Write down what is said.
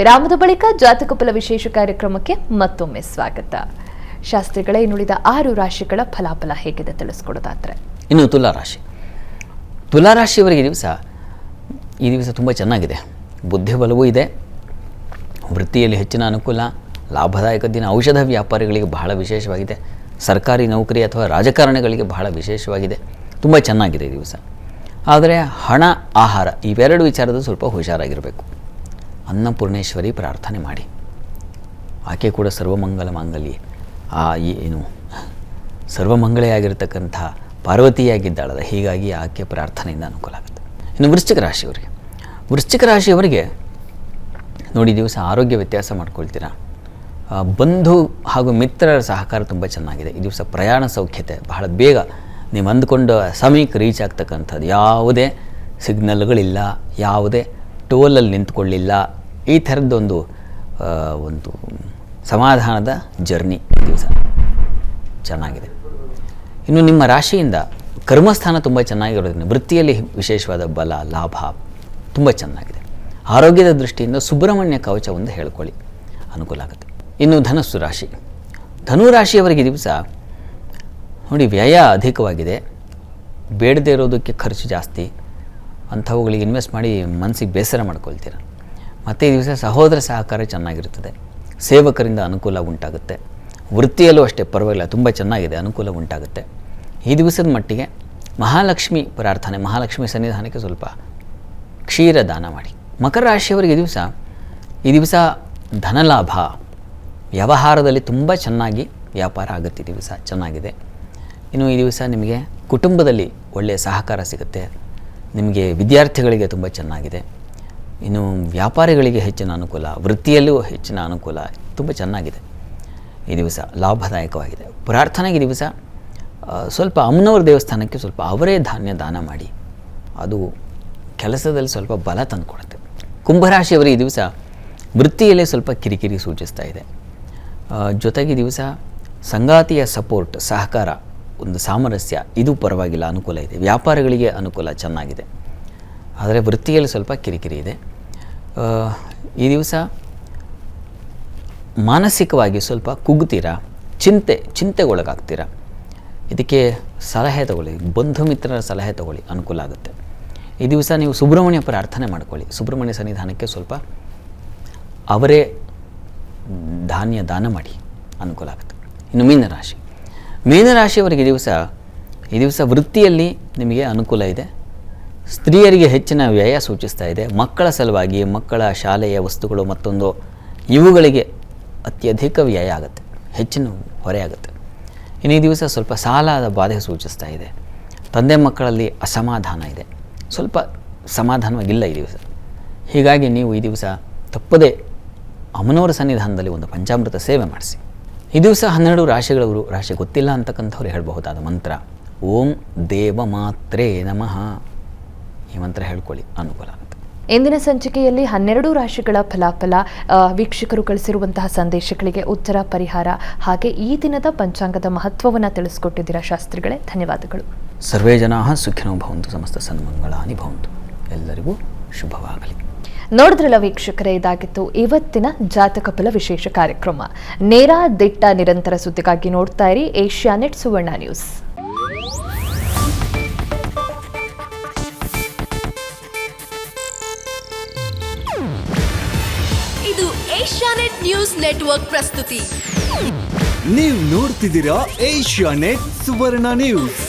ವಿರಾಮದ ಬಳಿಕ ಜಾತಕ ಫಲ ವಿಶೇಷ ಕಾರ್ಯಕ್ರಮಕ್ಕೆ ಮತ್ತೊಮ್ಮೆ ಸ್ವಾಗತ. ಶಾಸ್ತ್ರಿಗಳೇ, ಇನ್ನುಳಿದ 6 ರಾಶಿಗಳ ಫಲಾಫಲ ಹೇಗಿದೆ ತಿಳಿಸ್ಕೊಡೋದಾದ್ರೆ? ಇನ್ನು ತುಲಾರಾಶಿಯವರಿಗೆ ಈ ದಿವಸ ತುಂಬ ಚೆನ್ನಾಗಿದೆ. ಬುದ್ಧಿಬಲವೂ ಇದೆ, ವೃತ್ತಿಯಲ್ಲಿ ಹೆಚ್ಚಿನ ಅನುಕೂಲ, ಲಾಭದಾಯಕ ದಿನ. ಔಷಧ ವ್ಯಾಪಾರಿಗಳಿಗೆ ಬಹಳ ವಿಶೇಷವಾಗಿದೆ, ಸರ್ಕಾರಿ ನೌಕರಿ ಅಥವಾ ರಾಜಕಾರಣಿಗಳಿಗೆ ಬಹಳ ವಿಶೇಷವಾಗಿದೆ, ತುಂಬ ಚೆನ್ನಾಗಿದೆ ಈ ದಿವಸ. ಆದರೆ ಹಣ, ಆಹಾರ ಇವೆರಡು ವಿಚಾರದಲ್ಲಿ ಸ್ವಲ್ಪ ಹುಷಾರಾಗಿರಬೇಕು. ಅನ್ನಪೂರ್ಣೇಶ್ವರಿ ಪ್ರಾರ್ಥನೆ ಮಾಡಿ, ಆಕೆ ಕೂಡ ಸರ್ವಮಂಗಲ ಮಾಂಗಲ್ಯ, ಸರ್ವಮಂಗಳೆಯಾಗಿರ್ತಕ್ಕಂಥ ಪಾರ್ವತಿಯಾಗಿದ್ದಾಳಲ್ಲ, ಹೀಗಾಗಿ ಆಕೆ ಪ್ರಾರ್ಥನೆಯಿಂದ ಅನುಕೂಲ ಆಗುತ್ತೆ. ಇನ್ನು ವೃಶ್ಚಿಕ ರಾಶಿಯವರಿಗೆ ನೋಡಿ, ದಿವಸ ಆರೋಗ್ಯ ವ್ಯತ್ಯಾಸ ಮಾಡ್ಕೊಳ್ತೀರಾ. ಬಂಧು ಹಾಗೂ ಮಿತ್ರರ ಸಹಕಾರ ತುಂಬ ಚೆನ್ನಾಗಿದೆ. ಈ ದಿವಸ ಪ್ರಯಾಣ ಸೌಖ್ಯತೆ, ಬಹಳ ಬೇಗ ನೀವು ಅಂದ್ಕೊಂಡು ಸಮಯಕ್ಕೆ ರೀಚ್ ಆಗ್ತಕ್ಕಂಥದ್ದು, ಯಾವುದೇ ಸಿಗ್ನಲ್ಗಳಿಲ್ಲ, ಯಾವುದೇ ಟೋಲಲ್ಲಿ ನಿಂತ್ಕೊಳ್ಳಿಲ್ಲ, ಈ ಥರದ್ದೊಂದು ಸಮಾಧಾನದ ಜರ್ನಿ ಈ ದಿವಸ ಚೆನ್ನಾಗಿದೆ. ಇನ್ನು ನಿಮ್ಮ ರಾಶಿಯಿಂದ ಕರ್ಮಸ್ಥಾನ ತುಂಬ ಚೆನ್ನಾಗಿರೋದ್ರಿಂದ ವೃತ್ತಿಯಲ್ಲಿ ವಿಶೇಷವಾದ ಬಲ, ಲಾಭ ತುಂಬ ಚೆನ್ನಾಗಿದೆ. ಆರೋಗ್ಯದ ದೃಷ್ಟಿಯಿಂದ ಸುಬ್ರಹ್ಮಣ್ಯ ಕವಚ ಒಂದು ಹೇಳ್ಕೊಳ್ಳಿ, ಅನುಕೂಲ ಆಗುತ್ತೆ. ಇನ್ನು ಧನುರಾಶಿಯವರಿಗೆ ದಿವಸ ನೋಡಿ, ವ್ಯಯ ಅಧಿಕವಾಗಿದೆ, ಬೇಡದೇ ಇರೋದಕ್ಕೆ ಖರ್ಚು ಜಾಸ್ತಿ, ಅಂಥವುಗಳಿಗೆ ಇನ್ವೆಸ್ಟ್ ಮಾಡಿ ಮನಸ್ಸಿಗೆ ಬೇಸರ ಮಾಡ್ಕೊಳ್ತೀರ. ಮತ್ತು ಈ ದಿವಸ ಸಹೋದರ ಸಹಕಾರ ಚೆನ್ನಾಗಿರ್ತದೆ, ಸೇವಕರಿಂದ ಅನುಕೂಲ ಉಂಟಾಗುತ್ತೆ. ವೃತ್ತಿಯಲ್ಲೂ ಅಷ್ಟೇ ಪರವಾಗಿಲ್ಲ, ತುಂಬ ಚೆನ್ನಾಗಿದೆ, ಅನುಕೂಲ ಉಂಟಾಗುತ್ತೆ. ಈ ದಿವಸದ ಮಟ್ಟಿಗೆ ಮಹಾಲಕ್ಷ್ಮಿ ಪ್ರಾರ್ಥನೆ, ಮಹಾಲಕ್ಷ್ಮಿ ಸನ್ನಿಧಾನಕ್ಕೆ ಸ್ವಲ್ಪ ಕ್ಷೀರ ದಾನ ಮಾಡಿ. ಮಕರ ರಾಶಿಯವರಿಗೆ ಈ ದಿವಸ ಧನಲಾಭ, ವ್ಯವಹಾರದಲ್ಲಿ ತುಂಬ ಚೆನ್ನಾಗಿ ವ್ಯಾಪಾರ ಆಗುತ್ತೆ, ಈ ದಿವಸ ಚೆನ್ನಾಗಿದೆ. ಇನ್ನು ಈ ದಿವಸ ನಿಮಗೆ ಕುಟುಂಬದಲ್ಲಿ ಒಳ್ಳೆಯ ಸಹಕಾರ ಸಿಗುತ್ತೆ, ನಿಮಗೆ ವಿದ್ಯಾರ್ಥಿಗಳಿಗೆ ತುಂಬ ಚೆನ್ನಾಗಿದೆ. ಇನ್ನು ವ್ಯಾಪಾರಿಗಳಿಗೆ ಹೆಚ್ಚಿನ ಅನುಕೂಲ, ವೃತ್ತಿಯಲ್ಲೂ ಹೆಚ್ಚಿನ ಅನುಕೂಲ, ತುಂಬ ಚೆನ್ನಾಗಿದೆ. ಈ ದಿವಸ ಲಾಭದಾಯಕವಾಗಿದೆ. ಪ್ರಾರ್ಥನೆಗೆ ಈ ದಿವಸ ಸ್ವಲ್ಪ ಅಮ್ಮನವ್ರ ದೇವಸ್ಥಾನಕ್ಕೆ ಸ್ವಲ್ಪ ಅವರೇ ಧಾನ್ಯ ದಾನ ಮಾಡಿ, ಅದು ಕೆಲಸದಲ್ಲಿ ಸ್ವಲ್ಪ ಬಲ ತಂದುಕೊಡುತ್ತೆ. ಕುಂಭರಾಶಿಯವರಿಗೆ ಈ ದಿವಸ ವೃತ್ತಿಯಲ್ಲೇ ಸ್ವಲ್ಪ ಕಿರಿಕಿರಿ ಸೂಚಿಸ್ತಾ ಇದೆ. ಜೊತೆಗೆ ಈ ದಿವಸ ಸಂಗಾತಿಯ ಸಪೋರ್ಟ್, ಸಹಕಾರ, ಒಂದು ಸಾಮರಸ್ಯ, ಇದು ಪರವಾಗಿಲ್ಲ, ಅನುಕೂಲ ಇದೆ. ವ್ಯಾಪಾರಿಗಳಿಗೆ ಅನುಕೂಲ ಚೆನ್ನಾಗಿದೆ, ಆದರೆ ವೃತ್ತಿಯಲ್ಲಿ ಸ್ವಲ್ಪ ಕಿರಿಕಿರಿ ಇದೆ. ಈ ದಿವಸ ಮಾನಸಿಕವಾಗಿ ಸ್ವಲ್ಪ ಕುಗ್ತೀರಾ, ಚಿಂತೆಗೊಳಗಾಗ್ತೀರಾ. ಇದಕ್ಕೆ ಸಲಹೆ ತಗೊಳ್ಳಿ, ಬಂಧು ಮಿತ್ರರ ಸಲಹೆ ತಗೊಳ್ಳಿ, ಅನುಕೂಲ ಆಗುತ್ತೆ. ಈ ದಿವಸ ನೀವು ಸುಬ್ರಹ್ಮಣ್ಯ ಪ್ರಾರ್ಥನೆ ಮಾಡ್ಕೊಳ್ಳಿ, ಸುಬ್ರಹ್ಮಣ್ಯ ಸನ್ನಿಧಾನಕ್ಕೆ ಸ್ವಲ್ಪ ಅವರೇ ಧಾನ್ಯ ದಾನ ಮಾಡಿ, ಅನುಕೂಲ ಆಗುತ್ತೆ. ಇನ್ನು ಮೀನರಾಶಿಯವರಿಗೆ ಈ ದಿವಸ ವೃತ್ತಿಯಲ್ಲಿ ನಿಮಗೆ ಅನುಕೂಲ ಇದೆ, ಸ್ತ್ರೀಯರಿಗೆ ಹೆಚ್ಚಿನ ವ್ಯಯ ಸೂಚಿಸ್ತಾ ಇದೆ. ಮಕ್ಕಳ ಸಲುವಾಗಿ, ಮಕ್ಕಳ ಶಾಲೆಯ ವಸ್ತುಗಳು ಮತ್ತೊಂದು ಇವುಗಳಿಗೆ ಅತ್ಯಧಿಕ ವ್ಯಯ ಆಗುತ್ತೆ, ಹೆಚ್ಚಿನ ಹೊರೆ ಆಗುತ್ತೆ. ಇನ್ನು ಈ ದಿವಸ ಸ್ವಲ್ಪ ಸಾಲದ ಬಾಧೆ ಸೂಚಿಸ್ತಾ ಇದೆ. ತಂದೆ ಮಕ್ಕಳಲ್ಲಿ ಅಸಮಾಧಾನ ಇದೆ, ಸ್ವಲ್ಪ ಸಮಾಧಾನವಾಗಿಲ್ಲ ಈ ದಿವಸ. ಹೀಗಾಗಿ ನೀವು ಈ ದಿವಸ ತಪ್ಪದೇ ಅಮ್ಮನವರ ಸನ್ನಿಧಾನದಲ್ಲಿ ಒಂದು ಪಂಚಾಮೃತ ಸೇವೆ ಮಾಡಿಸಿ. ಈ ದಿವಸ 12 ರಾಶಿಗಳವರು, ರಾಶಿ ಗೊತ್ತಿಲ್ಲ ಅಂತಕ್ಕಂಥವ್ರು ಹೇಳಬಹುದಾದ ಮಂತ್ರ ಓಂ ದೇವಮಾತ್ರೇ ನಮಃ, ಈ ಮಂತ್ರ ಹೇಳ್ಕೊಳ್ಳಿ, ಅನುಕೂಲ ಆಗುತ್ತೆ. ಇಂದಿನ ಸಂಚಿಕೆಯಲ್ಲಿ 12 ರಾಶಿಗಳ ಫಲಾಫಲ, ವೀಕ್ಷಕರು ಕಳಿಸಿರುವಂತಹ ಸಂದೇಶಗಳಿಗೆ ಉತ್ತರ, ಪರಿಹಾರ, ಹಾಗೆ ಈ ದಿನದ ಪಂಚಾಂಗದ ಮಹತ್ವವನ್ನು ತಿಳಿಸ್ಕೊಟ್ಟಿದ್ದೀರಾ ಶಾಸ್ತ್ರಿಗಳೇ, ಧನ್ಯವಾದಗಳು. ಸರ್ವೇ ಜನಾಃ ಸುಖಿನೋ ಭವಂತು, ಸಮಸ್ತ ಸನ್ಮಂಗಳಾನಿ ಭವಂತು, ಎಲ್ಲರಿಗೂ ಶುಭವಾಗಲಿ. ನೋಡಿದ್ರಲ್ಲ ವೀಕ್ಷಕರೇ, ಇದಾಗಿತ್ತು ಇವತ್ತಿನ ಜಾತಕ ಫಲ ವಿಶೇಷ ಕಾರ್ಯಕ್ರಮ. ನೇರ, ದಿಟ್ಟ, ನಿರಂತರ ಸುದ್ದಿಗಾಗಿ ನೋಡ್ತಾ ಇರಿ ಏಷ್ಯಾನೆಟ್ ಸುವರ್ಣ ನ್ಯೂಸ್. ಇದು ಏಷ್ಯಾನೆಟ್ ನ್ಯೂಸ್ ನೆಟ್ವರ್ಕ್ ಪ್ರಸ್ತುತಿ. ನೀವು ನೋಡ್ತಿದ್ದೀರಾ ಏಷ್ಯಾನೆಟ್ ಸುವರ್ಣ ನ್ಯೂಸ್.